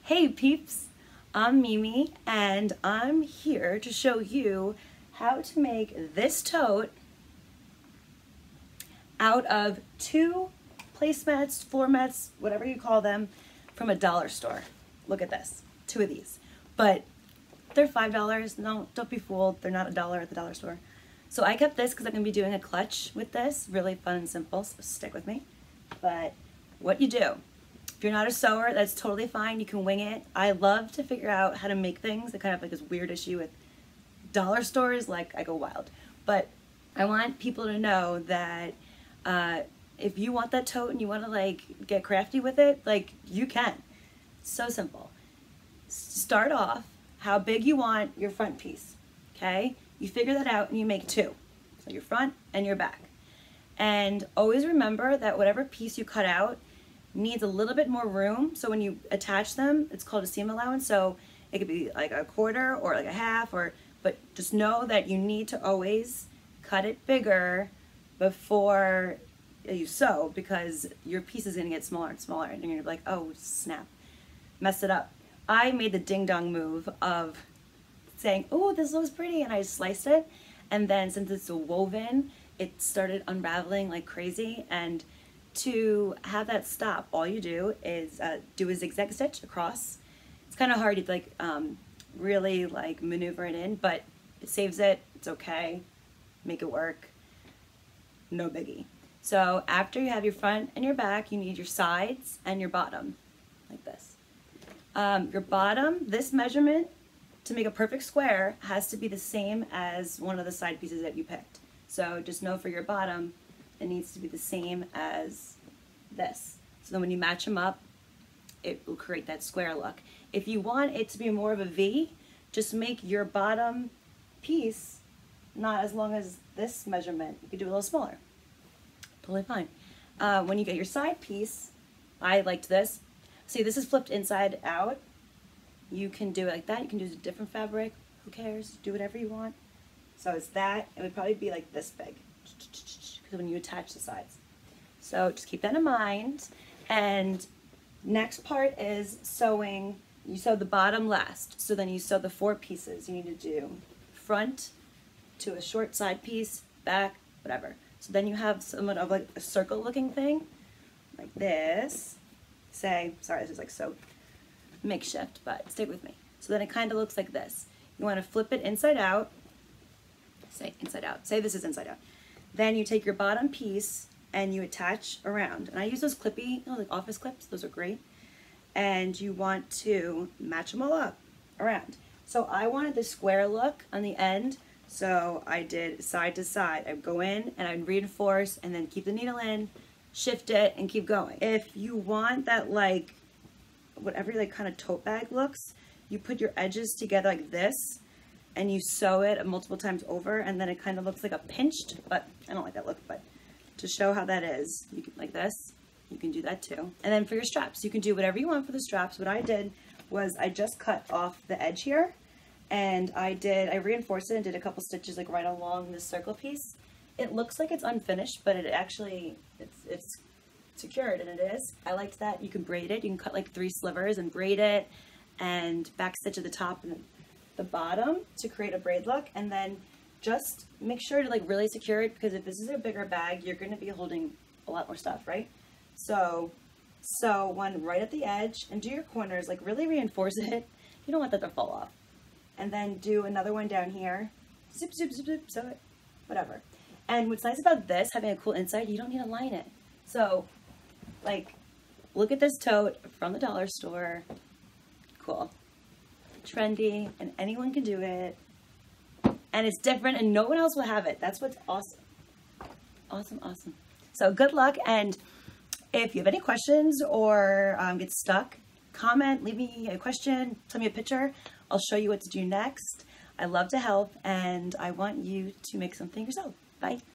Hey peeps, I'm Mimi and I'm here to show you how to make this tote out of 2 placemats, floor mats, whatever you call them, from a dollar store. Look at this, 2 of these. But they're $5. No, don't be fooled, they're not $1 at the dollar store. So I kept this because I'm going to be doing a clutch with this, really fun and simple, so stick with me. But what you do, if you're not a sewer, that's totally fine, you can wing it. I love to figure out how to make things. I kind of have like this weird issue with dollar stores, like I go wild. But I want people to know that if you want that tote and you want to like get crafty with it, like you can. It's so simple. Start off how big you want your front piece, okay? You figure that out and you make 2. So your front and your back. And always remember that whatever piece you cut out needs a little bit more room. So when you attach them, it's called a seam allowance. So it could be like a 1/4 or like a 1/2, but just know that you need to always cut it bigger before you sew, because your piece is gonna get smaller and smaller and you're gonna be like, oh snap, mess it up. I made the ding dong move of saying, oh, this looks pretty, and I sliced it, and then since it's a woven, it started unraveling like crazy. And to have that stop, all you do is do a zigzag stitch across. It's kind of hard to like really like maneuver it in, but it saves it. It's okay. Make it work. No biggie. So after you have your front and your back, you need your sides and your bottom, like this. Your bottom, this measurement to make a perfect square has to be the same as one of the side pieces that you picked. So just know for your bottom, it needs to be the same as this. So then when you match them up, it will create that square look. If you want it to be more of a V, just make your bottom piece not as long as this measurement. You could do a little smaller. Totally fine. When you get your side piece, I liked this. See, this is flipped inside out. You can do it like that. You can use a different fabric. Who cares? Do whatever you want. So it's that. It would probably be like this big because when you attach the sides. So just keep that in mind. And next part is sewing. You sew the bottom last. So then you sew the 4 pieces. You need to do front to a short side piece, back, whatever. So then you have somewhat of like a circle looking thing like this. Say, sorry, this is like so makeshift, but stick with me. So then it kind of looks like this. You want to flip it inside out. Say inside out. Say this is inside out. Then you take your bottom piece and you attach around. And I use those clippy, you know, like office clips. Those are great. And you want to match them all up around. So I wanted the square look on the end. So I did side to side. I'd go in and I'd reinforce and then keep the needle in, shift it, and keep going. If you want that like whatever like kind of tote bag looks, you put your edges together like this and you sew it multiple times over, and then it kind of looks like a pinched, but I don't like that look. But to show how that is, you can like this, you can do that too. And then for your straps, you can do whatever you want for the straps. What I did was I just cut off the edge here, and I reinforced it and did a couple stitches like right along this circle piece. It looks like it's unfinished, but it actually, it's secured, and it is. I liked that. You can braid it. You can cut like 3 slivers and braid it, and back stitch at the top and the bottom to create a braid look. And then just make sure to like really secure it, because if this is a bigger bag, you're going to be holding a lot more stuff, right? So sew one right at the edge and do your corners, like really reinforce it. You don't want that to fall off. And then do another one down here. Zip, zip, zip, zip, sew it, whatever. And what's nice about this, having a cool inside, you don't need to line it. So, like, look at this tote from the dollar store. Cool. Trendy, and anyone can do it. And it's different, and no one else will have it. That's what's awesome. Awesome, awesome. So good luck, and if you have any questions or get stuck, comment, leave me a question, send me a picture. I'll show you what to do next. I love to help, and I want you to make something yourself. Bye.